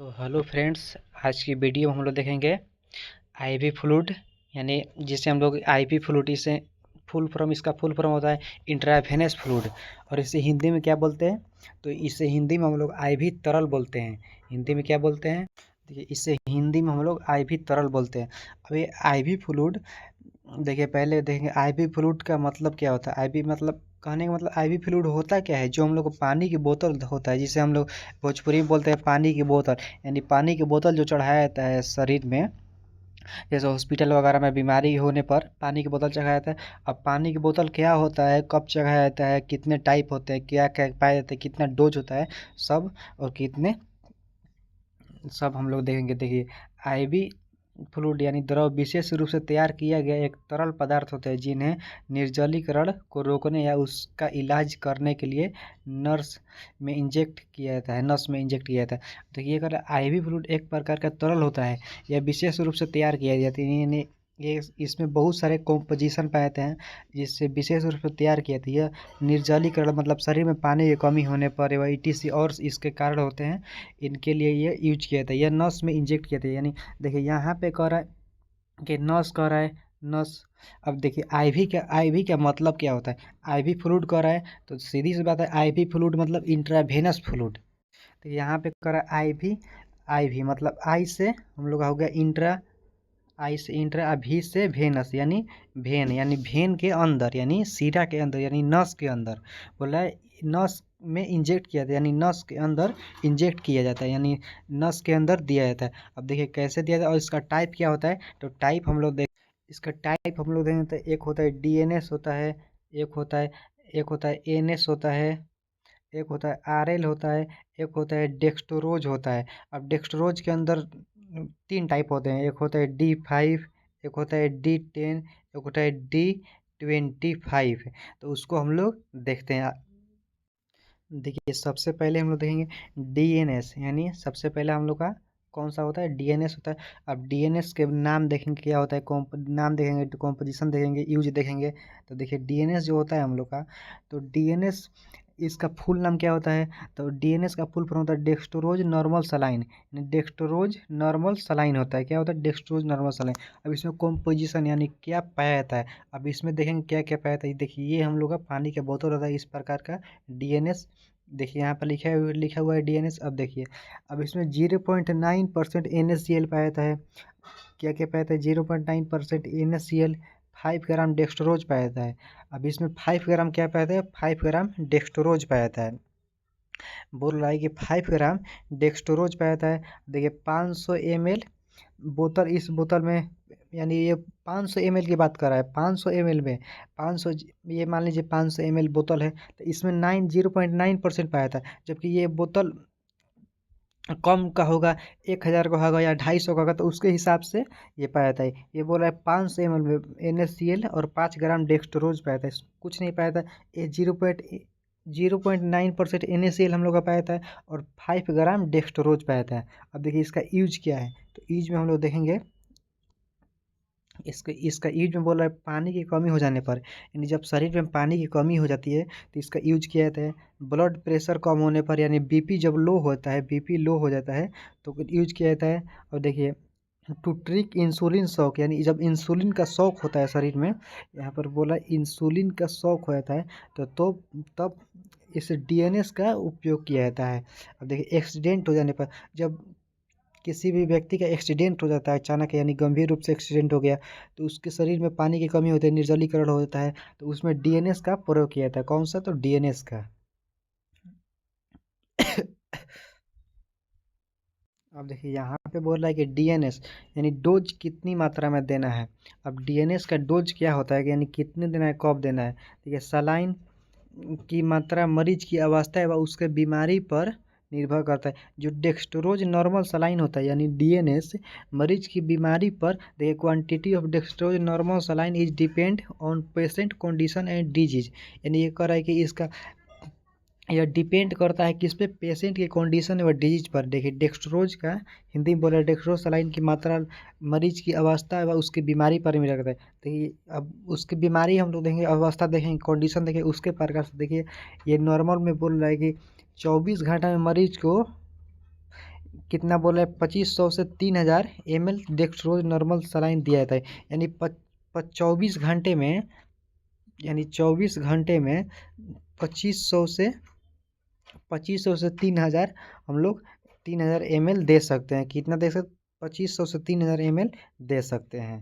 तो hello friends, आज की वीडियो में हम लोग देखेंगे आईवी फ्लूइड, यानी जिसे हम लोग आईवी फ्लूइड, इसे इसका फुल फॉर्म होता है इंट्रावेनस फ्लूइड। और इसे हिंदी में क्या बोलते हैं? तो इसे हिंदी में हम लोग आईवी तरल बोलते हैं। हिंदी में क्या बोलते हैं? देखिए, इसे हिंदी में हम लोग आईवी तरल बोलते हैं। अब ये आईवी फ्लूइड, देखिए पहले देखेंगे आईवी फ्लूइड का मतलब क्या होता है। आईवी मतलब, कहने का मतलब आईवी फ्लूइड होता क्या है? जो हम लोग को पानी की बोतल होता है, जिसे हम लोग भोजपुरी में बोलते हैं पानी की बोतल, यानी पानी की बोतल जो चढ़ाया जाता है शरीर में, जैसे हॉस्पिटल वगैरह में बीमारी होने पर पानी की बोतल चढ़ाया जाता है। अब पानी की बोतल क्या होता है, कब चढ़ाया जाता है, कितने टाइप होते हैं, क्या क्या पाए जाते हैं, कितना डोज होता है, सब और कितने, सब हम लोग देखेंगे। देखिए, आईवी फ्लूइड यानी द्रव विशेष रूप से तैयार किया गया एक तरल पदार्थ होते हैं जिन्हें निर्जलीकरण को रोकने या उसका इलाज करने के लिए नस में इंजेक्ट किया जाता है। तो ये अगर आईवी फ्लूइड एक प्रकार का तरल होता है, यह विशेष रूप से तैयार किया जाता है, यानी ये इसमें बहुत सारे कॉम्पोजिशन पाए जाते हैं जिससे विशेष रूप से तैयार किया जाता है। यह निर्जलीकरण मतलब शरीर में पानी की कमी होने पर व ईटीसी और इसके कारण होते हैं, इनके लिए ये यूज किया जाता है। यह नस में इंजेक्ट किया जाता है। यानी देखिए यहाँ पे कह रहा है कि नस कह रहा है, नस। अब देखिए आईवी का मतलब क्या होता है? आईवी फ्लूइड कह रहा है तो सीधी सी बात है, आईवी फ्लूइड मतलब इंट्रावेनस फ्लूइड। तो यहाँ पे कह रहा है आईवी, आईवी मतलब आई से हम लोग हो गया इंट्रा, आई से इंट्रा, अभी से वेनस यानी वेन, यानी वेन के अंदर, यानी सीरा के अंदर, यानी नस के अंदर। बोला है नस में इंजेक्ट किया जाता है, यानी नस के अंदर इंजेक्ट किया जाता है, यानी नस के अंदर दिया जाता है। अब देखिए कैसे दिया जाता है और इसका टाइप क्या होता है। तो टाइप हम लोग देख, इसका टाइप हम लोग देखें तो एक होता है डीएनएस होता है, एक होता है एनएस होता है, एक होता है आरएल होता है, एक होता है डेक्स्ट्रोज होता है। अब डेक्स्ट्रोज के अंदर तीन टाइप होते हैं, एक होता है D5, एक होता है D10, एक होता है D25। तो उसको हम लोग देखते हैं। देखिए सबसे पहले हम लोग देखेंगे डीएनएस, यानी सबसे पहले हम लोग का कौन सा होता है? डीएनएस होता है। अब डीएनएस के नाम देखेंगे क्या होता है, नाम देखेंगे, कॉम्पोजिशन देखेंगे, यूज देखेंगे। तो देखिए डीएनएस जो होता है हम लोग का, तो डीएनएस इसका फुल नाम क्या होता है? तो डीएनएस का फुल फॉर्म होता है dextrose normal saline. Dextrose normal saline होता है। क्या होता है? Dextrose normal saline. अब इसमें कॉम्पोजिशन यानी क्या पाया जाता है, अब इसमें देखेंगे क्या क्या पाया जाता है। देखिए ये हम लोग का पानी का बोतल होता है इस प्रकार का डीएनएस। देखिए यहाँ पर लिखा हुआ है डीएनएस। अब देखिए, अब इसमें 0.9% NaCl पाया जाता है। क्या क्या पाया जाता है? 0.9% NaCl, 5 ग्राम डेक्स्ट्रोज पाया जाता है। अब इसमें 5 ग्राम क्या पाया जाता है? 5 ग्राम डेक्स्ट्रोज पाया जाता है। बोल रहा है कि 5 ग्राम डेक्स्ट्रोज पाया जाता है। देखिए 500 ml बोतल, इस बोतल में, यानी ये 500 ml की बात कर रहा है। 500 ml में 500, ये मान लीजिए 500 ml बोतल है, तो इसमें 0.9% पाया था। जबकि ये बोतल कम का होगा, 1000 का होगा या 250 का होगा, तो उसके हिसाब से ये पाया था। ये बोल रहा है 500 ml में NaCl और 5 ग्राम डेक्स्ट्रोज पाया था, कुछ नहीं पाया था। ये 0.9% NaCl हम लोग का पाया था और 5 ग्राम डेक्स्ट्रोज पाया था। अब देखिए इसका यूज क्या है, तो यूज में हम लोग देखेंगे, इसका यूज में बोल रहा है पानी की कमी हो जाने पर, यानी जब शरीर में पानी की कमी हो जाती है तो इसका यूज किया जाता है। ब्लड प्रेशर कम होने पर, यानी बीपी जब लो होता है, बीपी लो हो जाता है तो यूज किया जाता है। और देखिए टू ट्रिक इंसुलिन शॉक, यानी जब इंसुलिन का शॉक होता है शरीर में, यहाँ पर बोला इंसुलिन का शॉक हो जाता है तो तब इस डीएनएस का उपयोग किया जाता है। अब देखिए एक्सीडेंट हो जाने पर, जब किसी भी व्यक्ति का एक्सीडेंट हो जाता है अचानक, यानी गंभीर रूप से एक्सीडेंट हो गया, तो उसके शरीर में पानी की कमी होती है, निर्जलीकरण होता है, तो उसमें डीएनएस का प्रयोग किया जाता है। कौन सा? तो डीएनएस का। अब देखिए यहाँ पे बोल रहा है कि डीएनएस यानी डोज कितनी मात्रा में देना है। अब डीएनएस का डोज क्या होता है, यानी कितने देना है, कब देना है। ठीक है, सलाइन की मात्रा मरीज की अवस्था एवं उसके बीमारी पर निर्भर करता है। जो डेक्स्ट्रोज नॉर्मल सलाइन होता है, यानी डीएनएस, मरीज की बीमारी पर, देखिए quantity of dextrose normal saline is depend on patient condition and disease. यानी ये कह रहा है कि इसका, यह डिपेंड करता है किस पे? पेशेंट के कंडीशन व डिजीज पर। देखिए डेक्स्ट्रोज का हिंदी में बोला, डेक्स्ट्रोज सलाइन की मात्रा मरीज की अवस्था व उसकी बीमारी पर निर्भर करता है। देखिए अब उसकी बीमारी हम लोग देखेंगे, अवस्था देखेंगे, कंडीशन देखेंगे, उसके प्रकार से। देखिए ये नॉर्मल में बोल रहा है कि 24 घंटा में मरीज को कितना बोल रहा है, 2500 से 3000 ml डेक्स्ट्रोज नॉर्मल सलाइन दिया जाता है। यानी 24 घंटे में, यानी 24 घंटे में 2500 से 3000 हम लोग 3000 ml दे सकते हैं। कितना दे सकते, 2500 से 3000 ml दे सकते हैं।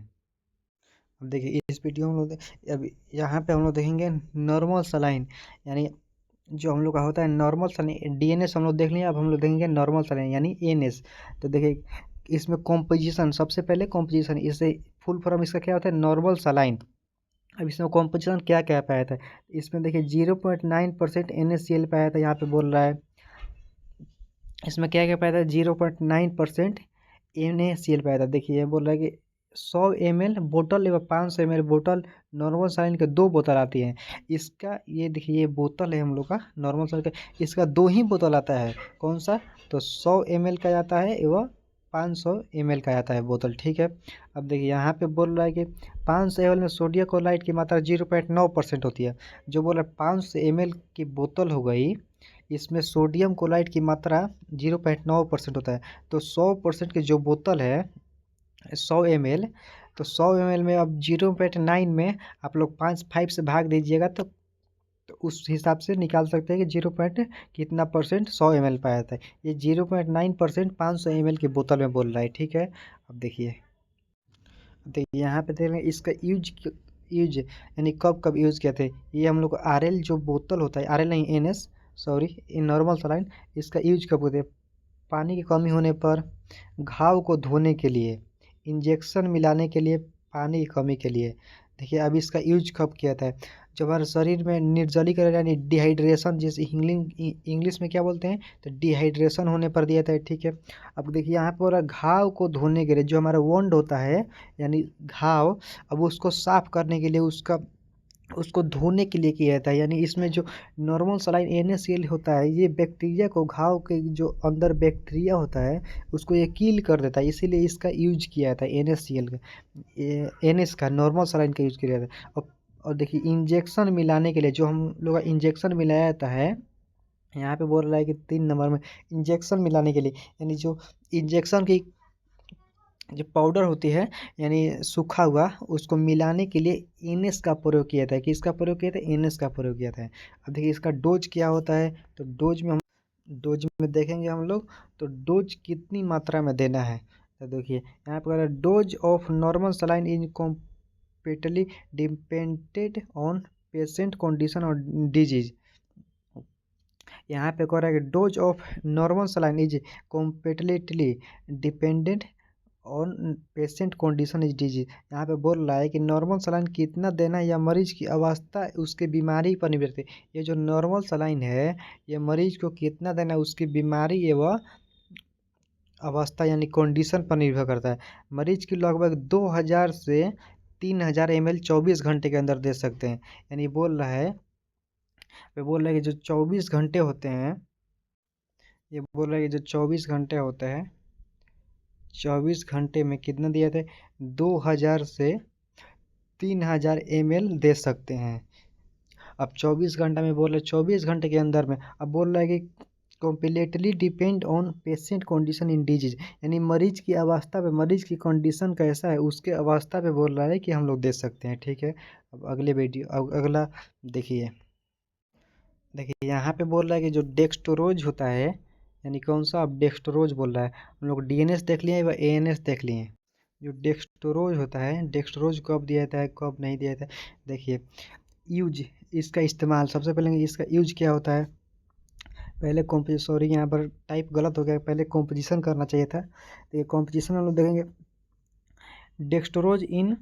अब देखिए इस वीडियो में हम लोग अब यहाँ पे हम लोग देखेंगे नॉर्मल सलाइन, यानी जो हम लोग का होता है नॉर्मल सलाइन। डीएनएस हम लोग देख लिए, अब हम लोग देखेंगे नॉर्मल सलाइन यानी एनएस। तो देखिए इसमें कॉम्पोजिशन, सबसे पहले कॉम्पोजिशन, इससे फुल फॉर्म इसका क्या होता है, नॉर्मल सलाइन। अब इसमें कॉम्पोजिशन क्या क्या पाया था, इसमें देखिए 0.9% NaCl पाया था, यहाँ पे बोल रहा है। इसमें क्या क्या पाया था, 0.9% NaCl पाया था। देखिए ये बोल रहा है कि 100 ml बोतल एवं 500 ml बोतल नॉर्मल सलाइन के 2 बोतल आती हैं। इसका ये देखिए ये बोतल है हम लोग का नॉर्मल सलाइन का, इसका 2 ही बोतल आता है। कौन सा, तो 100 ml का आता है एवं 500 ml का आता है बोतल, ठीक है। अब देखिए यहाँ पे बोल रहा है कि 500 ml में सोडियम क्लोराइड की मात्रा 0.9% होती है। जो बोल रहा है 500 ml की बोतल हो गई, इसमें सोडियम क्लोराइड की मात्रा 0.9% होता है। तो 100% की जो बोतल है 100 ml, तो 100 ml में अब 0.9 में आप लोग 5 से भाग दीजिएगा, तो उस हिसाब से निकाल सकते हैं कि 0 पॉइंट कितना परसेंट 100 ml पाया था। ये 0.9% 500 ml की बोतल में बोल रहा है, ठीक है। अब देखिए यहाँ पे देख रहे हैं इसका यूज यानी कब कब यूज़ किया थे। ये हम लोग RL जो बोतल होता है, RL नहीं NS, sorry, in normal saline, इसका यूज कब होते हैं, पानी की कमी होने पर, घाव को धोने के लिए, इंजेक्शन मिलाने के लिए, पानी की कमी के लिए। देखिए अब इसका यूज कब किया था, जब हमारे शरीर में निर्जलीकरण यानी डिहाइड्रेशन, जिसे इंग्लिश में क्या बोलते हैं, तो डिहाइड्रेशन होने पर दिया था, ठीक है। अब देखिए यहाँ पर घाव को धोने के लिए, जो हमारा वोंड होता है यानी घाव, अब उसको साफ करने के लिए, उसको धोने के लिए किया जाता है। यानी इसमें जो नॉर्मल सलाइन NaCl होता है, ये बैक्टीरिया को, घाव के जो अंदर बैक्टीरिया होता है उसको ये किल कर देता है, इसीलिए इसका यूज किया जाता है NaCl का, NS का नॉर्मल सलाइन का यूज किया जाता है। और देखिए इंजेक्शन मिलाने के लिए, जो हम लोग का इंजेक्शन मिलाया जाता है, यहाँ पे बोल रहा है कि 3 नंबर में इंजेक्शन मिलाने के लिए, यानी जो इंजेक्शन की जो पाउडर होती है यानी सूखा हुआ, उसको मिलाने के लिए NS का प्रयोग किया था। किसका प्रयोग किया था, NS का प्रयोग किया था। अब देखिए इसका डोज क्या होता है, तो डोज में देखेंगे हम लोग, तो डोज कितनी मात्रा में देना है। तो देखिए यहाँ पर dose of normal saline is completely depended on patient condition और डिजीज। यहाँ पे कह रहा है कि dose of normal saline is completely dependent on patient condition is disease. यहाँ पे बोल रहा है कि नॉर्मल सलाइन कितना देना है या मरीज की अवस्था, उसके बीमारी पर निर्भर है। ये जो नॉर्मल सलाइन है, ये मरीज को कितना देना है उसकी बीमारी एवं अवस्था यानी कंडीशन पर निर्भर करता है। मरीज की लगभग 2000 से 3000 ml 24 घंटे के अंदर दे सकते हैं। यानी बोल रहा है कि जो 24 घंटे होते हैं, ये बोल रहा है कि जो 24 घंटे होते हैं, 24 घंटे में कितना दिया था, 2000 से 3000 ml दे सकते हैं। अब 24 घंटा में बोल रहे 24 घंटे के अंदर में, अब बोल रहा है कि completely depend on patient condition in disease, यानी मरीज की अवस्था पे, मरीज की कंडीशन कैसा है उसके अवस्था पे बोल रहा है कि हम लोग दे सकते हैं, ठीक है। अब अगला देखिए यहाँ पे बोल रहा है कि जो डेक्स्ट्रोज होता है, यानी कौन सा, अब डेक्स्ट्रोज बोल रहा है। हम लोग DNS देख लिए व ANS देख लिए। जो डेक्स्ट्रोज होता है, डेक्स्ट्रोज कब दिया जाता है कब नहीं दिया जाता है। देखिए यूज, इसका इस्तेमाल, सबसे पहले इसका यूज क्या होता है, पहले सॉरी यहाँ पर टाइप गलत हो गया, पहले कॉम्पोजिशन करना चाहिए था। तो ये कॉम्पोजिशन हम लोग देखेंगे, डेक्स्ट्रोज इन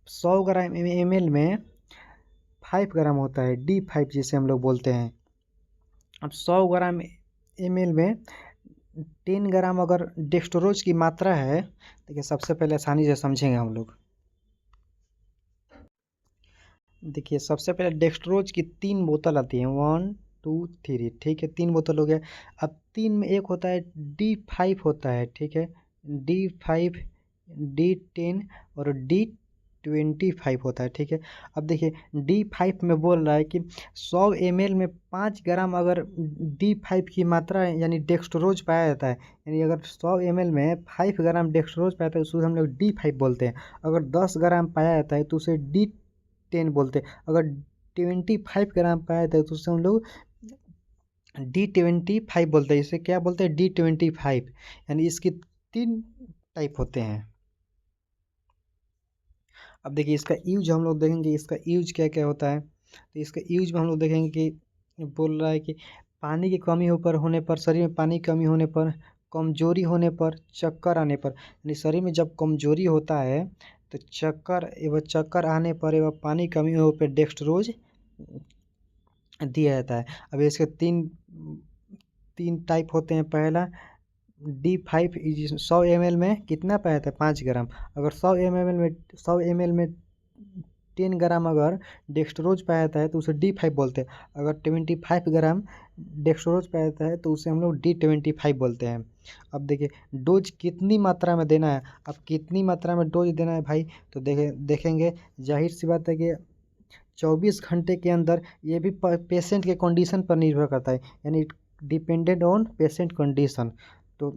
100 ग्राम ml में 5 ग्राम होता है, D5 जिसे हम लोग बोलते हैं। अब 100 ग्राम ml में 10 ग्राम अगर डेक्स्ट्रोज की मात्रा है, देखिए सबसे पहले आसानी से समझेंगे हम लोग। देखिए सबसे पहले डेक्स्ट्रोज की 3 बोतल आती है, 1 2 3, ठीक है, 3 बोतल हो गया। अब 3 में एक होता है D5 होता है, ठीक है, D5, D10 और D D25 होता है, ठीक है। अब देखिए D5 में बोल रहा है कि 100 ml में 5 ग्राम अगर D5 की मात्रा यानी डेक्स्ट्रोज पाया जाता है, यानी अगर 100 ml में 5 ग्राम डेक्स्ट्रोज पाया जाता है उसको हम लोग D5 बोलते हैं। अगर 10 ग्राम पाया जाता है तो उसे D10 बोलते हैं। अगर 25 ग्राम पाया जाता है तो उसे हम लोग D25 बोलते हैं। इसे क्या बोलते हैं? D25। यानी इसके 3 टाइप होते हैं। अब देखिए इसका यूज हम लोग देखेंगे, इसका यूज क्या क्या होता है। तो इसका यूज में हम लोग देखेंगे कि बोल रहा है कि पानी की कमी होने पर, शरीर में पानी की कमी होने पर, कमजोरी होने पर, चक्कर आने पर, यानी शरीर में जब कमजोरी होता है तो चक्कर आने पर एवं पानी की कमी होने पर डेक्स्ट्रोज दिया जाता है। अब इसके तीन टाइप होते हैं। पहला D5 100 ml में कितना पाया जाता है? 5 ग्राम। अगर 100 ml में 10 ग्राम अगर डेक्स्ट्रोज पाया जाता है तो उसे D5 बोलते हैं। अगर 25 ग्राम डेक्स्ट्रोज पाया जाता है तो उसे हम लोग D25 बोलते हैं। अब देखिए डोज कितनी मात्रा में देना है। अब कितनी मात्रा में डोज देना है भाई, तो देखेंगे। जाहिर सी बात है कि 24 घंटे के अंदर, ये भी पेशेंट के कंडीशन पर निर्भर करता है, यानी डिपेंडेंट ऑन पेशेंट कंडीशन। तो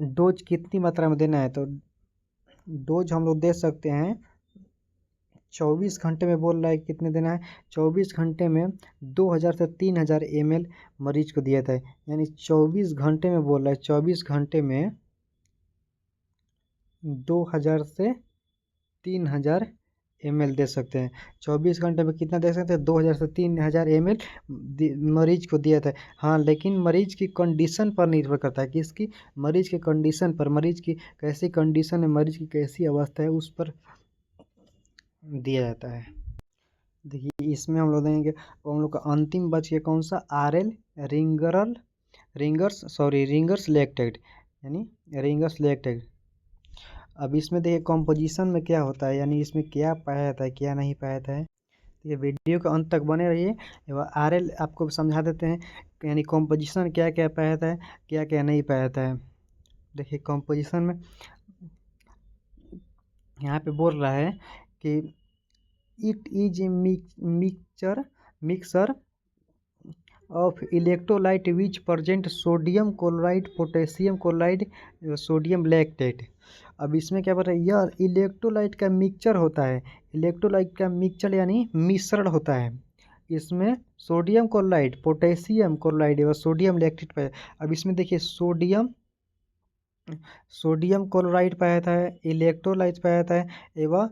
डोज कितनी मात्रा में देना है, तो डोज हम लोग दे सकते हैं 24 घंटे में। बोल रहा है कितने देना है? 24 घंटे में 2000 से 3000 ml मरीज को दिया था, यानी 24 घंटे में बोल रहा है 24 घंटे में 2000 से 3000 ml दे सकते हैं। 24 घंटे में कितना दे सकते हैं? 2000 से 3000 ml मरीज को दिया था। हाँ, लेकिन मरीज की कंडीशन पर निर्भर करता है। किसकी? मरीज की कंडीशन पर। मरीज की कैसी कंडीशन है, मरीज की कैसी अवस्था है, उस पर दिया जाता है। देखिए इसमें हम लोग देंगे, वो हम लोग का अंतिम बच गया कौन सा? RL रिंगर्स लैक्टेट, यानी रिंगर्स लैक्टेट। अब इसमें देखिए कंपोजिशन में क्या होता है, यानी इसमें क्या पाया जाता है, क्या नहीं पाया जाता है। तो ये वीडियो के अंत तक बने रहिए एवं RL आपको समझा देते हैं, यानी कंपोजिशन क्या क्या पाया जाता है, क्या क्या नहीं पाया जाता है। देखिए कंपोजिशन में यहाँ पे बोल रहा है कि it is mixer of electrolyte which present sodium chloride, potassium chloride, sodium lactate. अब इसमें क्या बोल रहा है? यह इलेक्ट्रोलाइट का मिक्सचर होता है। इलेक्ट्रोलाइट का मिक्सचर यानी मिश्रण होता है। इसमें सोडियम क्लोराइड, पोटेशियम क्लोराइड एवं सोडियम लैक्टेट पाया। अब इसमें देखिए सोडियम क्लोराइड पाया जाता है, इलेक्ट्रोलाइट पाया जाता है एवं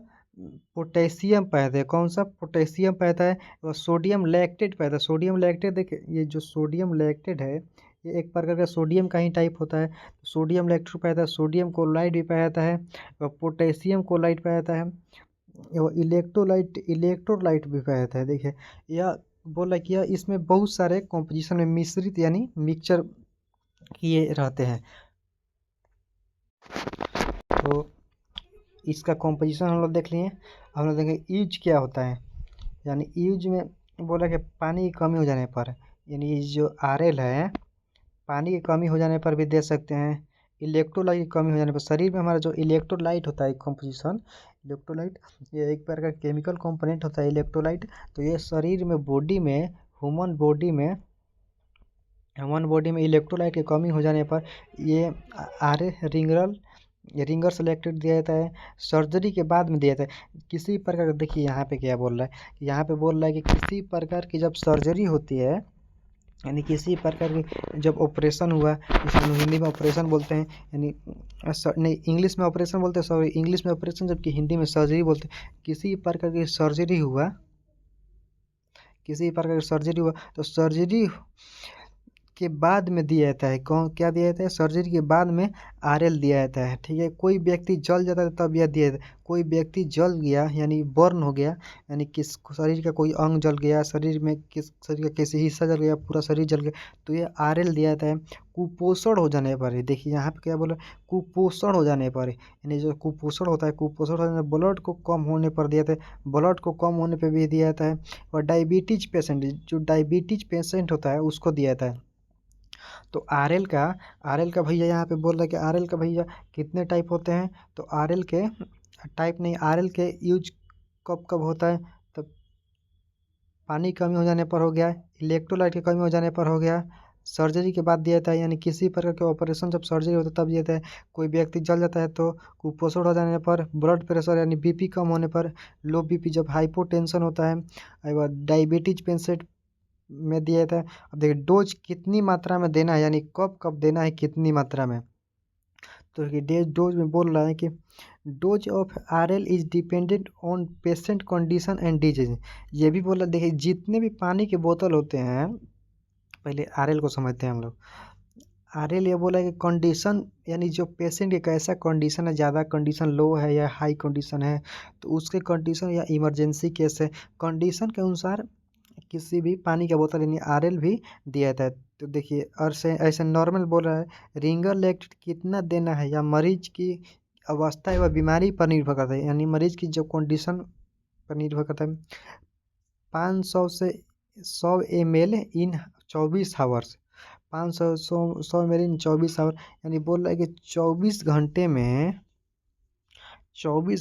पोटेशियम पाया जाता है। कौन सा? पोटेशियम पाया जाता है और सोडियम लैक्टेट पाया जाता है। सोडियम लैक्टेट देखिए, ये जो सोडियम लैक्टेट है ये एक प्रकार का सोडियम का ही टाइप होता है। सोडियम लैक्टेट पाया जाता है, सोडियम क्लोराइड भी पाया जाता है और पोटेशियम क्लोराइड पाया जाता है और इलेक्ट्रोलाइट भी पाया जाता है। देखिए यह बोला कि यह इसमें बहुत सारे कॉम्पोजिशन में मिश्रित यानी मिक्सचर किए रहते हैं। तो इसका कॉम्पोजिशन हम लोग देख लिए। हम लोग देखेंगे यूज क्या होता है, यानी यूज में बोला कि पानी की कमी हो जाने पर, यानी जो RL है पानी की कमी हो जाने पर भी दे सकते हैं। इलेक्ट्रोलाइट की कमी हो जाने पर, शरीर में हमारा जो इलेक्ट्रोलाइट होता है कॉम्पोजिशन, इलेक्ट्रोलाइट ये एक प्रकार का केमिकल कंपोनेंट होता है इलेक्ट्रोलाइट। तो ये शरीर में ह्यूमन बॉडी में इलेक्ट्रोलाइट की कमी हो जाने पर ये रिंगर्स लैक्टेट दिया जाता है। सर्जरी के बाद में दिया जाता है। किसी प्रकार, देखिए यहाँ पे क्या बोल रहा है, यहाँ पे बोल रहा है कि किसी प्रकार की जब सर्जरी होती है, यानी किसी प्रकार की जब ऑपरेशन हुआ, जिसे हम हिंदी में ऑपरेशन बोलते हैं, यानी नहीं इंग्लिश में ऑपरेशन बोलते हैं, सॉरी इंग्लिश में ऑपरेशन जबकि हिंदी में सर्जरी बोलते हैं। किसी प्रकार की सर्जरी हुआ तो सर्जरी के बाद में दिया जाता है। कौन क्या दिया जाता है? सर्जरी के बाद में RL दिया जाता है, ठीक है। कोई व्यक्ति जल जाता है तब यह दिया जाता है। कोई व्यक्ति जल गया यानी बर्न हो गया, यानी किस शरीर का कोई अंग जल गया, शरीर का किसी हिस्सा जल गया, पूरा शरीर जल गया, तो ये RL दिया जाता है। कुपोषण हो जाने पर, देखिए यहाँ पे क्या बोला, कुपोषण हो जाने पर, यानी जो कुपोषण होता है, कुपोषण हो जाने पर ब्लड को कम होने पर दिया जाता है। ब्लड को कम होने पर भी दिया जाता है। और डायबिटीज पेशेंट होता है उसको दिया जाता है। तो RL का भैया यहाँ पे बोल रहा है कि RL का भैया कितने टाइप होते हैं, तो RL के टाइप नहीं, आरएल के यूज कब कब होता है, तब पानी कमी हो जाने पर हो गया, इलेक्ट्रोलाइट की कमी हो जाने पर हो गया, सर्जरी के बाद दिया जाता है, यानी किसी प्रकार के ऑपरेशन जब सर्जरी होता है तब दिया जाता है। कोई व्यक्ति जल जाता है तो कुपोषण हो जाने पर, ब्लड प्रेशर यानी बीपी कम होने पर, लो बीपी जब हाइपोटेंशन होता है, उसके बाद डायबिटीज पेशेंट में दिया जाता है। अब देखिए डोज कितनी मात्रा में देना है, यानी कब कब देना है, कितनी मात्रा में। तो डोज में बोल रहा है कि dose of RL is dependent on patient condition and disease. ये भी बोला, देखिए जितने भी पानी के बोतल होते हैं, पहले आरएल को समझते हैं हम लोग। आरएल ये बोला कि कंडीशन यानी जो पेशेंट की कैसा कंडीशन है, ज़्यादा कंडीशन लो है या हाई कंडीशन है, तो उसके कंडीशन या इमरजेंसी केस है, कंडीशन के अनुसार किसी भी पानी का बोतल यानी आरएल भी दिया जाता है। तो देखिए और से ऐसे नॉर्मल बोल रहा है, रिंगर लेक्ट कितना देना है या मरीज की अवस्था एवं बीमारी पर निर्भर करता है, यानी मरीज की जो कंडीशन पर निर्भर करता है। 500 से 100 ml in 24 hours, 500 100 ml in 24 hour, यानी बोल रहा है कि 24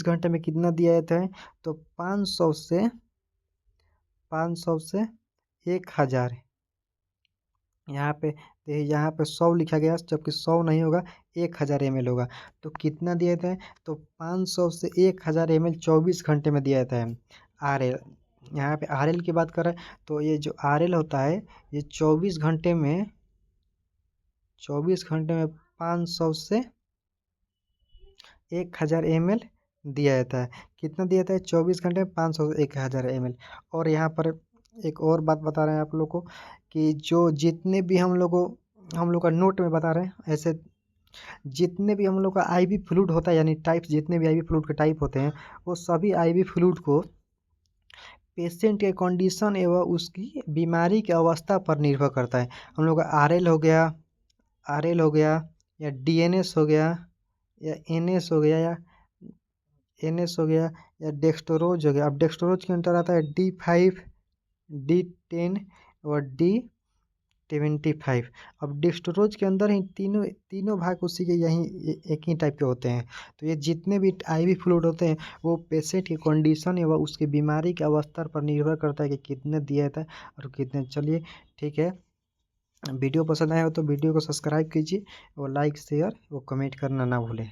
घंटे में कितना दिया जाता है, तो 500 से 1000। यहाँ पे देखिए, यहाँ पे 100 लिखा गया जबकि 100 नहीं होगा, 1000 ml होगा। तो कितना दिया जाता है, तो 500 से 1000 ml 24 घंटे में दिया जाता है आरएल। यहाँ पे आरएल की बात कर रहे हैं, तो ये जो आरएल होता है ये 24 घंटे में 500 से 1000 ml दिया जाता है। कितना दिया जाता है, 24 घंटे में 500 से 1000 ml। और यहाँ पर एक और बात बता रहे हैं आप लोग को कि जो जितने भी हम लोग का नोट में बता रहे हैं, ऐसे जितने भी हम लोग का आईवी फ्लूइड होता है, यानी टाइप्स जितने भी आईवी फ्लूइड के टाइप होते हैं, वो सभी आईवी फ्लूइड को पेशेंट के कंडीशन एवं उसकी बीमारी की अवस्था पर निर्भर करता है। हम लोग का आरएल हो गया या डीएनएस हो गया या एनएस हो गया या डेक्स्टोरोज हो गया। अब डेक्स्टोरोज के अंतर आता है D5, D10 और D75। अब डेक्स्टोरोज के अंदर ही तीनों भाग उसी के यही एक ही टाइप के होते हैं। तो ये जितने भी आईवी फ्लूइड होते हैं वो पेशेंट की कंडीशन एवं उसकी बीमारी के अवस्था पर निर्भर करता है कि कितने दिया जाता है और कितने। चलिए ठीक है, वीडियो पसंद आया हो तो वीडियो को सब्सक्राइब कीजिए और लाइक शेयर और कमेंट करना ना भूलें।